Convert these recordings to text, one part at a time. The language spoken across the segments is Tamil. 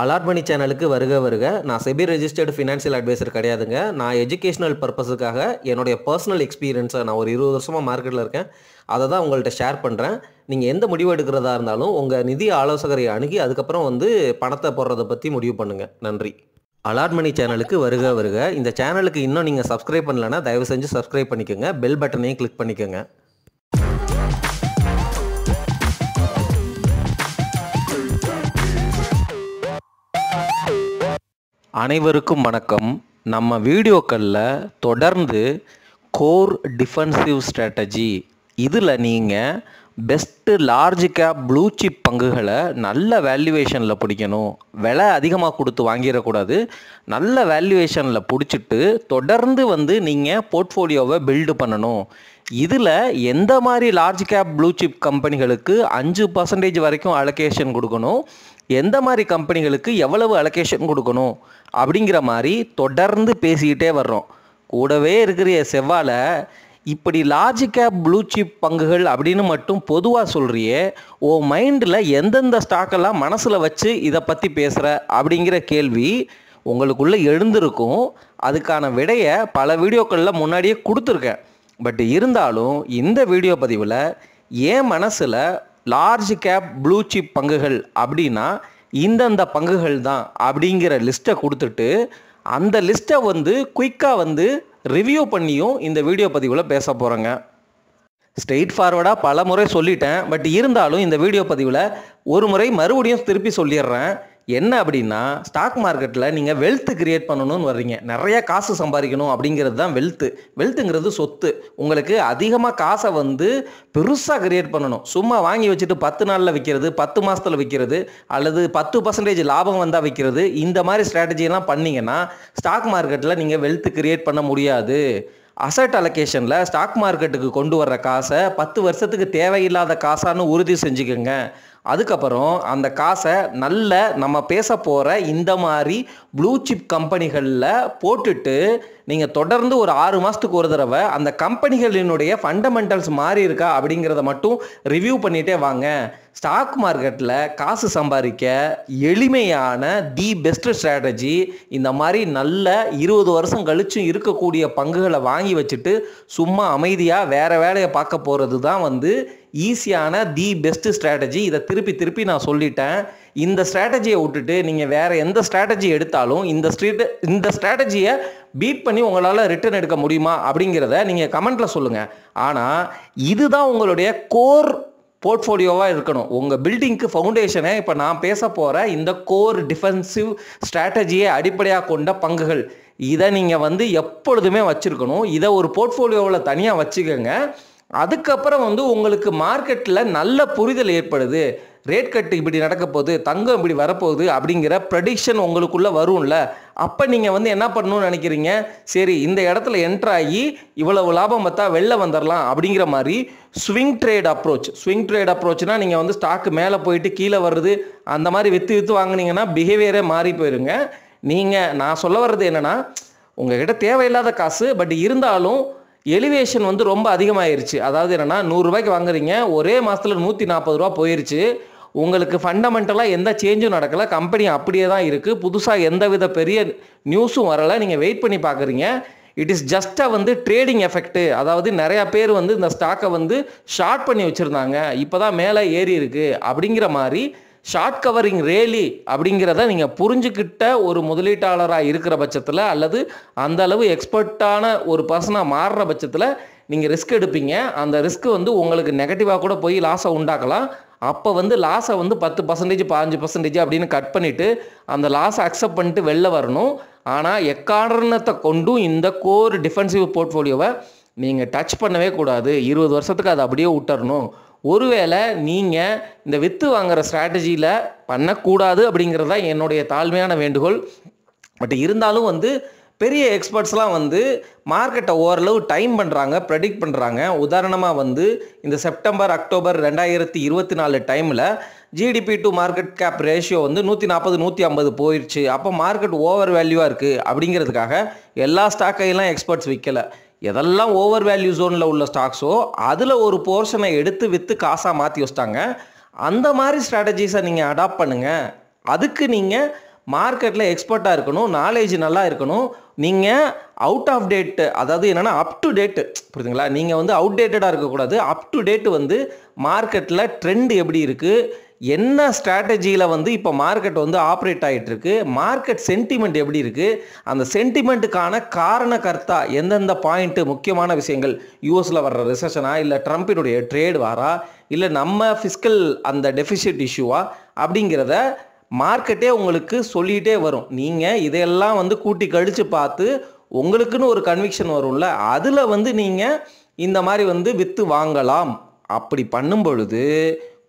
அலாட் மணி சேனலுக்கு வருக வருக. நான் செபி ரெஜிஸ்டர்டு ஃபினான்ஷியல் அட்வைசர் கிடையாதுங்க. நான் எஜுகேஷனல் பர்பஸுக்காக என்னுடைய பர்சனல் எக்ஸ்பீரியன்ஸை நான் ஒரு 20 வருஷமாக மார்க்கெட்டில் இருக்கேன். அதை தான் உங்கள்கிட்ட ஷேர் பண்ணுறேன். நீங்கள் எந்த முடிவு எடுக்கிறதா இருந்தாலும் உங்கள் நிதி ஆலோசகரை அணுகி அதுக்கப்புறம் பணத்தை போடுறதை பற்றி முடிவு பண்ணுங்கள். நன்றி. அலாட் மணி சேனலுக்கு வருக வருக. இந்த சேனலுக்கு இன்னும் நீங்கள் சப்ஸ்கிரைப் பண்ணலைன்னா தயவு செஞ்சு சப்ஸ்கிரைப் பண்ணிக்கோங்க. பெல் பட்டனையும் கிளிக் பண்ணிக்கோங்க. அனைவருக்கும் வணக்கம். நம்ம வீடியோக்களில் தொடர்ந்து கோர் டிஃபென்சிவ் ஸ்ட்ராட்டஜி இதில் நீங்கள் best large cap blue chip பங்குகளை நல்ல வேல்யூவேஷனில் பிடிக்கணும், விலை அதிகமாக கொடுத்து வாங்கிடக்கூடாது, நல்ல வேல்யூவேஷனில் பிடிச்சிட்டு தொடர்ந்து நீங்கள் போர்ட்ஃபோலியோவை பில்டு பண்ணணும். இதில் எந்த மாதிரி லார்ஜ் கேப் ப்ளூ சிப் கம்பெனிகளுக்கு 5% வரைக்கும் அலோகேஷன் கொடுக்கணும், எந்த மாதிரி கம்பெனிகளுக்கு எவ்வளவு அலோகேஷன் கொடுக்கணும் அப்படிங்கிற மாதிரி தொடர்ந்து பேசிக்கிட்டே வர்றோம். கூடவே இருக்கிற செவ்வாழ இப்படி லார்ஜ் கேப் ப்ளூ சிப் பங்குகள் அப்படின்னு மட்டும் பொதுவாக சொல்கிறியே, ஓ மைண்டில் எந்தெந்த ஸ்டாக்கெல்லாம் மனசில் வச்சு இதை பற்றி பேசுகிற அப்படிங்கிற கேள்வி உங்களுக்குள்ளே எழுந்திருக்கும். அதுக்கான விடையை பல வீடியோக்களில் முன்னாடியே கொடுத்துருக்கேன். பட் இருந்தாலும் இந்த வீடியோ பதிவில் என் மனசில் லார்ஜ் கேப் ப்ளூ சிப் பங்குகள் அப்படின்னா இந்தந்த பங்குகள் தான் அப்படிங்கிற லிஸ்ட்டை கொடுத்துட்டு அந்த லிஸ்ட்டை குயிக்காக ரிவ்யூ பண்ணியும் இந்த வீடியோ பதிவில் பேச போகிறேங்க. ஸ்ட்ரெயிட் ஃபார்வர்டாக பல முறை சொல்லிட்டேன். பட் இருந்தாலும் இந்த வீடியோ பதிவில் ஒரு முறை மறுபடியும் திருப்பி சொல்லிடுறேன். என்ன அப்படின்னா, ஸ்டாக் மார்க்கெட்டில் நீங்கள் வெல்த்து கிரியேட் பண்ணணும்னு வர்றீங்க, நிறையா காசு சம்பாதிக்கணும் அப்படிங்கிறது தான் வெல்த்து. வெல்த்துங்கிறது சொத்து. உங்களுக்கு அதிகமாக காசை பெருசாக கிரியேட் பண்ணணும். சும்மா வாங்கி வச்சுட்டு 10 நாளில் விற்கிறது, 10 மாதத்தில் விற்கிறது, அல்லது 10% லாபம் வந்தால் விற்கிறது, இந்த மாதிரி ஸ்ட்ராட்டஜியெல்லாம் பண்ணிங்கன்னா ஸ்டாக் மார்க்கெட்டில் நீங்கள் வெல்த்து கிரியேட் பண்ண முடியாது. அசட் அலோகேஷனில் ஸ்டாக் மார்க்கெட்டுக்கு கொண்டு வர்ற காசை 10 வருஷத்துக்கு தேவையில்லாத காசான்னு உறுதி செஞ்சுக்கோங்க. அதுக்கப்புறம் அந்த காசை நல்ல நம்ம பேச போகிற இந்த மாதிரி ப்ளூ சிப் கம்பெனிகளில் போட்டுட்டு நீங்கள் தொடர்ந்து ஒரு 6 மாதத்துக்கு ஒரு தடவை அந்த கம்பெனிகளினுடைய ஃபண்டமெண்டல்ஸ் மாறி இருக்கா அப்படிங்கிறத மட்டும் ரிவ்யூ பண்ணிகிட்டே வாங்க. ஸ்டாக் மார்க்கெட்டில் காசு சம்பாதிக்க எளிமையான தி பெஸ்ட் ஸ்ட்ராட்டஜி இந்த மாதிரி நல்ல 20 வருஷம் கழிச்சும் இருக்கக்கூடிய பங்குகளை வாங்கி வச்சுட்டு சும்மா அமைதியாக வேறு வேலையை பார்க்க போகிறது தான் ஈஸியான தி பெஸ்ட் ஸ்ட்ராட்டஜி. இதை திருப்பி நான் சொல்லிட்டேன். இந்த ஸ்ட்ராட்டஜியை விட்டுட்டு நீங்கள் வேறு எந்த ஸ்ட்ராட்டஜி எடுத்தாலும் இந்த ஸ்ட்ராட்டஜியை பீட் பண்ணி உங்களால் ரிட்டர்ன் எடுக்க முடியுமா அப்படிங்கிறத நீங்கள் கமெண்ட்டில் சொல்லுங்கள். ஆனால் இதுதான் உங்களுடைய கோர் போர்ட்ஃபோலியோவாக இருக்கணும். உங்கள் பில்டிங்க்கு ஃபவுண்டேஷனை இப்போ நான் பேச போகிற இந்த கோர் டிஃபென்சிவ் ஸ்ட்ராட்டஜியை அடிப்படையாக கொண்ட பங்குகள், இதை நீங்கள் எப்பொழுதுமே வச்சுருக்கணும். இதை ஒரு போர்ட்ஃபோலியோவில் தனியாக வச்சுக்கோங்க. அதுக்கப்புறம் உங்களுக்கு மார்க்கெட்டில் நல்ல புரிதல் ஏற்படுது. ரேட் கட்டு இப்படி நடக்க போகுது, தங்கம் இப்படி வரப்போகுது அப்படிங்கிற ப்ரெடிக்ஷன் உங்களுக்குள்ளே வரும்ல. அப்போ நீங்கள் என்ன பண்ணணும்னு நினைக்கிறீங்க, சரி இந்த இடத்துல என்ட்ராகி இவ்வளவு லாபம் பார்த்தா வெளில வந்துடலாம் அப்படிங்கிற மாதிரி ஸ்விங் ட்ரேட் அப்ரோச்னால் நீங்கள் ஸ்டாக்கு மேலே போயிட்டு கீழே வருது அந்த மாதிரி விற்று வாங்கினீங்கன்னா பிஹேவியரே மாறி போயிருங்க. நான் சொல்ல வர்றது என்னென்னா, உங்கள்கிட்ட தேவையில்லாத காசு, பட் இருந்தாலும் எலிவேஷன் ரொம்ப அதிகமாகிருச்சு. அதாவது என்னென்னா, 100 ரூபாய்க்கு வாங்குறீங்க, ஒரே மாதத்தில் 140 ரூபா போயிருச்சு. உங்களுக்கு ஃபண்டமெண்டலாக எந்த சேஞ்சும் நடக்கலை, கம்பெனி அப்படியே தான் இருக்குது, புதுசாக எந்தவித பெரிய நியூஸும் வரலை, நீங்கள் வெயிட் பண்ணி பார்க்குறீங்க. இட் இஸ் ஜஸ்ட்டாக ட்ரேடிங் எஃபெக்ட்டு. அதாவது நிறையா பேர் இந்த ஸ்டாக்கை ஷார்ட் பண்ணி வச்சுருந்தாங்க, இப்போ தான் மேலே ஏறி இருக்குது அப்படிங்கிற மாதிரி ஷார்ட் கவரிங் ரேலி அப்படிங்கிறத நீங்கள் புரிஞ்சுக்கிட்ட ஒரு முதலீட்டாளராக இருக்கிற பட்சத்தில், அல்லது அந்த அளவு எக்ஸ்பர்ட்டான ஒரு பர்சனாக மாறுற பட்சத்தில் நீங்கள் ரிஸ்க் எடுப்பீங்க. அந்த ரிஸ்க் உங்களுக்கு நெகட்டிவாக கூட போய் லாஸை உண்டாக்கலாம். அப்போ லாஸை 10%, 15% அப்படின்னு கட் பண்ணிவிட்டு அந்த லாஸை அக்செப்ட் பண்ணிட்டு வெளில வரணும். ஆனால் எக்காரணத்தை கொண்டும் இந்த கோர் டிஃபென்சிவ் போர்ட்ஃபோலியோவை நீங்கள் டச் பண்ணவே கூடாது. 20 வருஷத்துக்கு அதை அப்படியே விட்டுறணும். ஒருவேளை நீங்கள் இந்த விற்று வாங்குகிற ஸ்ட்ராட்டஜியில் பண்ணக்கூடாது அப்படிங்கிறது தான் என்னுடைய தாழ்மையான வேண்டுகோள். பட் இருந்தாலும் பெரிய எக்ஸ்பர்ட்ஸ்லாம் மார்க்கெட்டை ஓரளவு டைம் பண்ணுறாங்க, ப்ரெடிக்ட் பண்ணுறாங்க. உதாரணமாக இந்த செப்டம்பர் அக்டோபர் 2024 டைமில் GDP to market cap ratio 140 150 போயிடுச்சு. அப்போ மார்க்கெட் ஓவர் வேல்யூவாக இருக்குது அப்படிங்கிறதுக்காக எல்லா ஸ்டாக்கையெல்லாம் எக்ஸ்பர்ட்ஸ் விற்கலை. எதெல்லாம் ஓவர் வேல்யூ ஜோனில் உள்ள ஸ்டாக்ஸோ அதில் ஒரு போர்ஷனை எடுத்து விற்று காசாக மாற்றி வச்சிட்டாங்க. அந்த மாதிரி ஸ்ட்ராட்டஜிஸை நீங்கள் அடாப்ட் பண்ணுங்கள். அதுக்கு நீங்கள் மார்க்கெட்டில் எக்ஸ்பர்ட்டாக இருக்கணும், நாலேஜ் நல்லா இருக்கணும். நீங்கள் அவுட் ஆஃப் டேட், அதாவது என்னென்னா அப் டு டேட்டு, புரியுதுங்களா? நீங்கள் வந்து அவுட் டேட்டடாக இருக்கக்கூடாது, அப் டு டேட்டு வந்து மார்க்கெட்டில் ட்ரெண்ட் எப்படி இருக்குது, என்ன ஸ்ட்ராட்டஜியில் வந்து இப்போ மார்க்கெட் வந்து ஆப்ரேட் ஆகிட்டு இருக்கு, மார்க்கெட் சென்டிமெண்ட் எப்படி இருக்குது, அந்த சென்டிமெண்ட்டுக்கான காரணக்கர்த்தா எந்தெந்த பாயிண்ட்டு, முக்கியமான விஷயங்கள், யூஎஸில் வர்ற ரிசெஷனா, இல்லை ட்ரம்பினுடைய ட்ரேட் வாரா, இல்லை நம்ம ஃபிஸ்கல் அந்த டெஃபிசிட் இஷ்யூவா அப்படிங்கிறத மார்க்கெட்டே உங்களுக்கு சொல்லிகிட்டே வரும். நீங்கள் இதையெல்லாம் வந்து கூட்டி கழித்து பார்த்து உங்களுக்குன்னு ஒரு கன்விக்ஷன் வரும்ல, அதில் வந்து நீங்கள் இந்த மாதிரி வந்து விற்று வாங்கலாம். அப்படி பண்ணும் பொழுது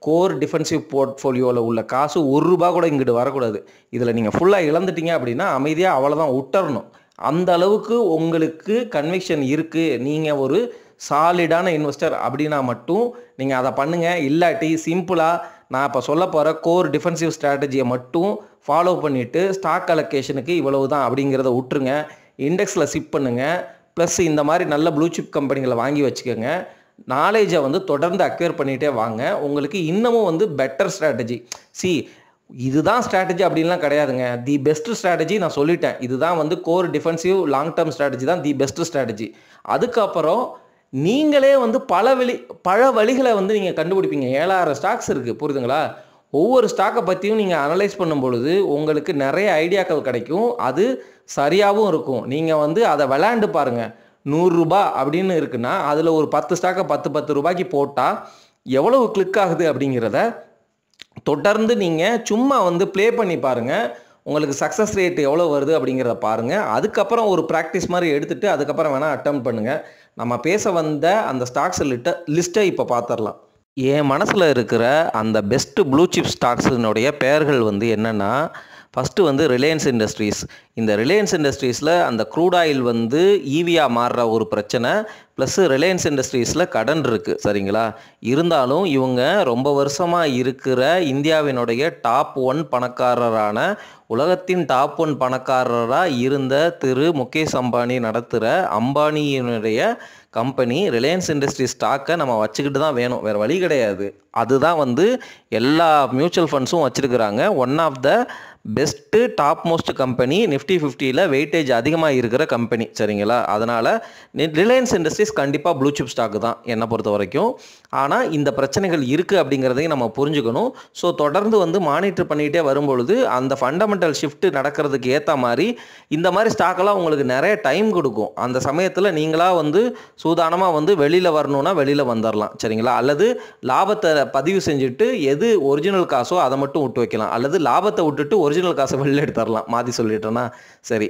கோர் டிஃபென்சிவ் போர்ட்ஃபோலியோவில் உள்ள காசு ₹1 கூட இங்கிட்டு வரக்கூடாது. இதில் நீங்கள் ஃபுல்லாக இழந்துட்டீங்க அப்படின்னா அமைதியாக அவ்வளோதான் விட்டுறணும். அந்த அளவுக்கு உங்களுக்கு கன்விக்ஷன் இருக்குது, நீங்கள் ஒரு சாலிடான இன்வெஸ்டர் அப்படின்னா மட்டும் நீங்கள் அதை பண்ணுங்கள். இல்லாட்டி சிம்பிளாக நான் இப்போ சொல்ல போகிற கோர் டிஃபென்சிவ் ஸ்ட்ராட்டஜியை மட்டும் ஃபாலோ பண்ணிவிட்டு ஸ்டாக் அலோகேஷனுக்கு இவ்வளவு தான் அப்படிங்கிறத விட்டுருங்க. இண்டெக்ஸில் சிப் பண்ணுங்கள், ப்ளஸ் இந்த மாதிரி நல்ல ப்ளூ சிப் கம்பெனிகளை வாங்கி வச்சுக்கோங்க. நாலேஜை வந்து தொடர்ந்து அக்வேர் பண்ணிகிட்டே வாங்க. உங்களுக்கு இன்னமும் வந்து பெட்டர் ஸ்ட்ராட்டஜி, இதுதான் ஸ்ட்ராட்டஜி அப்படின்லாம் கிடையாதுங்க. தி பெஸ்ட் ஸ்ட்ராட்டஜி நான் சொல்லிட்டேன். இதுதான் வந்து core defensive long term strategy தான் தி பெஸ்ட் ஸ்ட்ராட்டஜி. அதுக்கப்புறம் நீங்களே வந்து பல வழிகளை வந்து நீங்கள் கண்டுபிடிப்பீங்க. 7000 ஸ்டாக்ஸ் இருக்குது, புரியுதுங்களா? ஒவ்வொரு ஸ்டாக்கை பற்றியும் நீங்கள் அனலைஸ் பண்ணும் பொழுது உங்களுக்கு நிறைய ஐடியாக்கள் கிடைக்கும். அது சரியாகவும் இருக்கும். நீங்கள் வந்து அதை விளையாண்டு பாருங்கள். ₹100 அப்படின்னு இருக்குன்னா அதில் ஒரு 10 ஸ்டாக்கை 10 ரூபாய்க்கு போட்டால் எவ்வளவு கிளிக் ஆகுது அப்படிங்கிறத தொடர்ந்து நீங்கள் சும்மா வந்து ப்ளே பண்ணி பாருங்கள். உங்களுக்கு சக்ஸஸ் ரேட் எவ்வளோ வருது அப்படிங்கிறத பாருங்கள். அதுக்கப்புறம் ஒரு ப்ராக்டிஸ் மாதிரி எடுத்துகிட்டு அதுக்கப்புறம் வேணால் அட்டெம்ப்ட் பண்ணுங்கள். நம்ம பேச வந்த அந்த ஸ்டாக்ஸ் லிஸ்ட்டை இப்போ பார்த்துடலாம். என் மனசில் இருக்கிற அந்த பெஸ்ட்டு ப்ளூ சிப் ஸ்டாக்ஸினுடைய பெயர்கள் வந்து என்னென்னா, ஃபஸ்ட்டு வந்து ரிலையன்ஸ் இண்டஸ்ட்ரீஸ். இந்த ரிலையன்ஸ் இண்டஸ்ட்ரீஸில் அந்த க்ரூட் ஆயில் வந்து ஈவியாக மாறுற ஒரு பிரச்சனை, ப்ளஸ்ஸு ரிலையன்ஸ் இண்டஸ்ட்ரீஸில் கடன் இருக்குது, சரிங்களா? இருந்தாலும் இவங்க ரொம்ப வருஷமாக இருக்கிற இந்தியாவினுடைய டாப் 1 பணக்காரரான, உலகத்தின் டாப் 1 பணக்காரராக இருந்த திரு முகேஷ் அம்பானி நடத்துகிற அம்பானியினுடைய கம்பெனி ரிலையன்ஸ் இண்டஸ்ட்ரீஸ் ஸ்டாக்கை நம்ம வச்சுக்கிட்டு தான் வேணும், வேறு வழி கிடையாது. அதுதான் வந்து எல்லா மியூச்சுவல் ஃபண்ட்ஸும் வச்சுருக்கிறாங்க. One of the best top most company, Nifty 50ல் வெயிட்டேஜ் அதிகமாக இருக்கிற கம்பெனி, சரிங்களா? அதனால் ரிலையன்ஸ் இண்டஸ்ட்ரீஸ் கண்டிப்பாக ப்ளூ சிப் ஸ்டாக்கு தான் என்னை பொறுத்த வரைக்கும். ஆனால் இந்த பிரச்சனைகள் இருக்குது அப்படிங்கிறதையும் நம்ம புரிஞ்சுக்கணும். ஸோ தொடர்ந்து வந்து மானிட்டர் பண்ணிகிட்டே வரும்பொழுது அந்த ஃபண்டமெண்டல் ஷிஃப்ட் நடக்கிறதுக்கு ஏற்ற மாதிரி இந்த மாதிரி ஸ்டாக்கெல்லாம் உங்களுக்கு நிறைய டைம் கொடுக்கும். அந்த சமயத்தில் நீங்களாக வந்து சூதானமாக வந்து வெளியில் வரணுன்னா வெளியில் வந்துடலாம், சரிங்களா? அல்லது லாபத்தை பதிவு செஞ்சுட்டு எது ஒரிஜினல் காசோ அதை மட்டும் விட்டு வைக்கலாம், அல்லது லாபத்தை விட்டுட்டு ஒரிஜினல் காசை வெளியில் எடுத்துடலாம். மாற்றி சொல்லிட்டேன்னா சரி.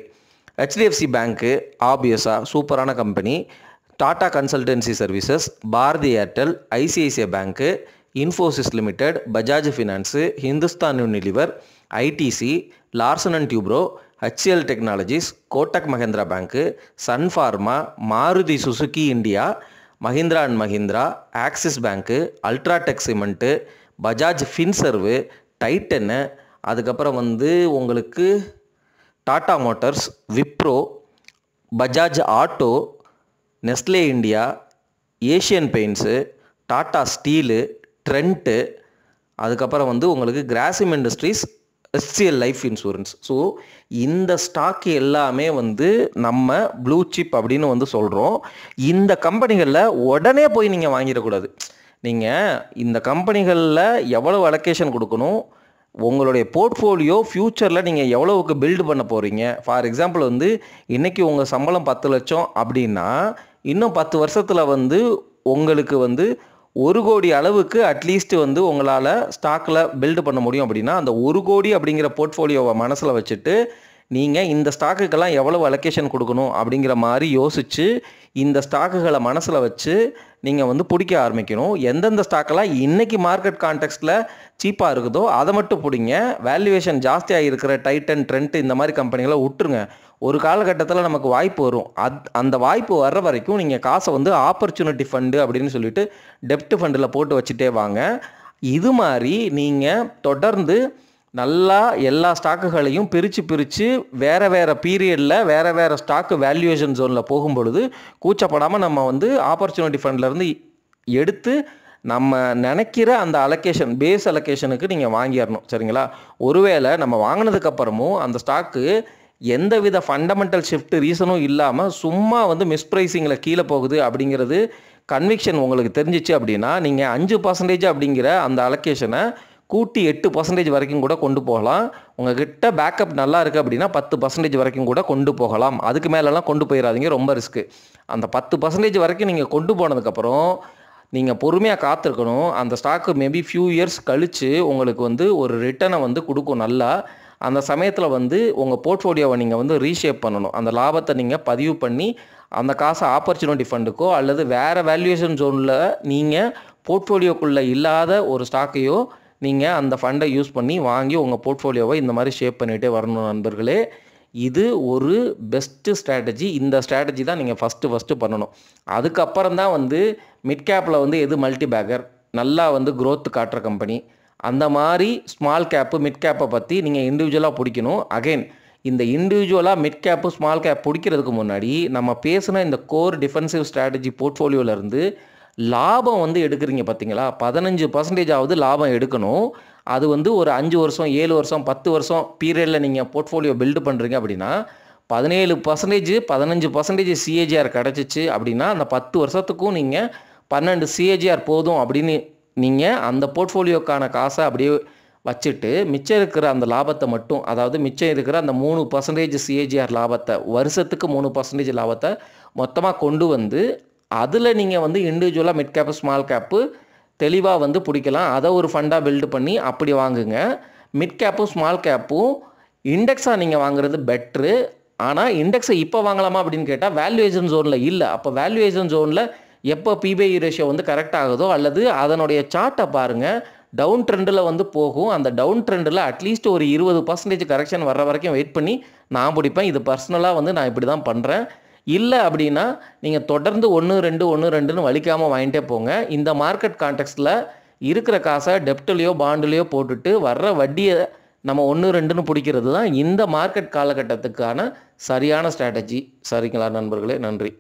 HDFC பேங்க்கு ஆப்வியஸாக சூப்பரான company. Tata Consultancy Services, Bharti Airtel, ICICI bank, Infosys limited, Bajaj Finance, Hindustan Unilever, ITC, Larsen and Toubro, HCL Technologies, Kotak Mahindra bank, Sun Pharma, Maruti Suzuki India, Mahindra and Mahindra, Axis bank, UltraTech cement, Bajaj Finserv, Titan, அதுக்கப்புறம் வந்து உங்களுக்கு Tata Motors, Wipro, Bajaj Auto, Nestle India, Asian Paints, Tata Steel, Trent, அதுக்கப்புறம் வந்து உங்களுக்கு Grasim Industries, HCL Life Insurance. So இந்த ஸ்டாக் எல்லாமே வந்து நம்ம ப்ளூ சிப் அப்படின்னு வந்து சொல்கிறோம். இந்த கம்பெனிகளில் உடனே போய் நீங்கள் வாங்கிடக்கூடாது. நீங்கள் இந்த கம்பெனிகளில் எவ்வளோ அலோகேஷன் கொடுக்கணும், உங்களுடைய போர்ட்ஃபோலியோ ஃப்யூச்சரில் நீங்கள் எவ்வளவுக்கு பில்டு பண்ண போகிறீங்க. ஃபார் எக்ஸாம்பிள் வந்து இன்றைக்கி உங்கள் சம்பளம் 10 லட்சம் அப்படின்னா இன்னும் 10 வருஷத்தில் வந்து உங்களுக்கு வந்து 1 கோடி அளவுக்கு அட்லீஸ்ட் வந்து உங்களால் ஸ்டாக்கில் பில்டு பண்ண முடியும். அப்படின்னா அந்த 1 கோடி அப்படிங்கிற போர்ட்ஃபோலியோவை மனசில் வச்சுட்டு நீங்கள் இந்த ஸ்டாக்குக்கெல்லாம் எவ்வளவு அலோகேஷன் கொடுக்கணும் அப்படிங்கிற மாதிரி யோசித்து இந்த ஸ்டாக்குகளை மனசில் வச்சு நீங்கள் வந்து பிடிக்க ஆரம்பிக்கணும். எந்தெந்த ஸ்டாக்கெல்லாம் இன்றைக்கி மார்க்கெட் கான்டெக்ஸ்ட்டில் சீப்பாக இருக்குதோ அதை மட்டும் பிடிங்க. வேல்யூவேஷன் ஜாஸ்தியாக இருக்கிற டைட்டன், ட்ரெண்ட் இந்த மாதிரி கம்பெனிகளை விட்டுருங்க. ஒரு காலகட்டத்தில் நமக்கு வாய்ப்பு வரும். அந்த வாய்ப்பு வர்ற வரைக்கும் நீங்கள் காசை வந்து ஆப்பர்ச்சுனிட்டி ஃபண்டு அப்படின்னு சொல்லிட்டு டெப்ட் ஃபண்டில் போட்டு வச்சுட்டே வாங்க. இது மாதிரி நீங்கள் தொடர்ந்து நல்லா எல்லா ஸ்டாக்குகளையும் பிரித்து வேறு பீரியடில் வேறு ஸ்டாக்கு வேல்யூவேஷன் ஜோனில் போகும்பொழுது கூச்சப்படாமல் நம்ம வந்து ஆப்பர்ச்சுனிட்டி ஃபண்ட்லேருந்து எடுத்து நம்ம நினைக்கிற அந்த அலோகேஷன் பேஸ் அலோகேஷனுக்கு நீங்கள் வாங்கிடணும். சரிங்களா? ஒருவேளை நம்ம வாங்கினதுக்கப்புறமும் அந்த ஸ்டாக்கு எந்தவித ஃபண்டமெண்டல் ஷிஃப்ட் ரீசனும் இல்லாமல் சும்மா வந்து மிஸ்ப்ரைஸிங்கில் கீழே போகுது அப்படிங்கிறது கன்விக்ஷன் உங்களுக்கு தெரிஞ்சிச்சு அப்படின்னா நீங்கள் 5% அப்படிங்கிற அந்த அலோகேஷனை கூட்டி 8% வரைக்கும் கூட கொண்டு போகலாம். உங்ககிட்ட பேக்கப் நல்லா இருக்குது அப்படின்னா 10% வரைக்கும் கூட கொண்டு போகலாம். அதுக்கு மேலெலாம் கொண்டு போயிடாதீங்க, ரொம்ப ரிஸ்க்கு. அந்த 10% வரைக்கும் நீங்கள் கொண்டு போனதுக்கப்புறம் நீங்கள் பொறுமையாக காத்திருக்கணும். அந்த ஸ்டாக்கு மேபி ஃபியூ இயர்ஸ் கழித்து உங்களுக்கு வந்து ஒரு ரிட்டர்னை வந்து கொடுக்கும் நல்லா. அந்த சமயத்தில் வந்து உங்கள் போர்ட்ஃபோலியோவை நீங்கள் வந்து ரீஷேப் பண்ணணும். அந்த லாபத்தை நீங்கள் பதிவு பண்ணி அந்த காசை ஆப்பர்ச்சுனிட்டி ஃபண்டுக்கோ அல்லது வேறு வேல்யூவேஷன் ஜோனில் நீங்கள் போர்ட்ஃபோலியோக்குள்ளே இல்லாத ஒரு ஸ்டாக்கையோ நீங்கள் அந்த ஃபண்டை யூஸ் பண்ணி வாங்கி உங்கள் போர்ட்ஃபோலியோவை இந்த மாதிரி ஷேப் பண்ணிகிட்டே வரணும் நண்பர்களே. இது ஒரு பெஸ்ட்டு ஸ்ட்ராட்டஜி. இந்த ஸ்ட்ராட்டஜி தான் நீங்கள் ஃபஸ்ட்டு பண்ணணும். அதுக்கப்புறம் தான் வந்து மிட் கேப்பில் வந்து எது மல்டி பேக்கர் நல்லா வந்து க்ரோத் காட்டுற கம்பெனி, அந்த மாதிரி ஸ்மால் கேப்பு மிட் கேப்பை பற்றி நீங்கள் இண்டிவிஜுவலாக பிடிக்கணும். அகைன் இந்த இண்டிவிஜுவலாக மிட் கேப்பு ஸ்மால் கேப் பிடிக்கிறதுக்கு முன்னாடி நம்ம பேசின இந்த கோர் டிஃபென்சிவ் ஸ்ட்ராட்டஜி போர்ட்ஃபோலியோவிலேருந்து லாபம் வந்து எடுக்கிறீங்க பார்த்தீங்களா, 15% லாபம் எடுக்கணும். அது வந்து ஒரு 5 வருஷம் 7 வருஷம் 10 வருஷம் பீரியடில் நீங்கள் போர்ட்ஃபோலியோ பில்டு பண்ணுறீங்க அப்படின்னா 17% 15% சிஏஜிஆர் கிடச்சிச்சு அப்படின்னா அந்த 10 வருஷத்துக்கும் நீங்கள் 12 சிஏஜிஆர் போதும் அப்படின்னு நீங்கள் அந்த போர்ட்ஃபோலியோக்கான காசை அப்படியே வச்சுட்டு மிச்சம் இருக்கிற அந்த லாபத்தை மட்டும், அதாவது மிச்சம் இருக்கிற அந்த 3% சிஏஜிஆர் லாபத்தை, வருஷத்துக்கு 3% லாபத்தை மொத்தமாக கொண்டு வந்து அதில் நீங்கள் வந்து இண்டிவிஜுவலாக மிட் கேப்பு ஸ்மால் கேப்பு தெளிவாக வந்து பிடிக்கலாம். அதை ஒரு ஃபண்டாக பில்டு பண்ணி அப்படி வாங்குங்க. மிட் கேப்பும் ஸ்மால் கேப்பும் இண்டெக்ஸாக நீங்கள் வாங்குறது பெட்ரு. ஆனால் இண்டெக்ஸை இப்போ வாங்கலாமா அப்படின்னு கேட்டால் வேல்யூவேஷன் ஜோனில் இல்லை. அப்போ வேல்யூவேஷன் ஜோனில் எப்போ பிபிஐ ரேஷியோ வந்து கரெக்ட் ஆகுதோ அல்லது அதனுடைய சார்ட்டை பாருங்கள், டவுன் ட்ரெண்டில் வந்து போகும். அந்த டவுன் ட்ரெண்டில் அட்லீஸ்ட் ஒரு 20% கரெக்ஷன் வர்ற வரைக்கும் வெயிட் பண்ணி நான் பிடிப்பேன். இது பர்சனலாக வந்து நான் இப்படி தான் பண்ணுறேன். இல்லை அப்படின்னா நீங்கள் தொடர்ந்து 1-2 வலிக்காமல் வாங்கிட்டே போங்க. இந்த மார்க்கெட் கான்டெக்ஸ்டில் இருக்கிற காசை டெப்ட்லேயோ பாண்டுலேயோ போட்டுட்டு வர்ற வட்டியை நம்ம 1-2 பிடிக்கிறது தான் இந்த மார்க்கெட் காலகட்டத்துக்கான சரியான ஸ்ட்ராட்டஜி. சரிங்களா நண்பர்களே? நன்றி.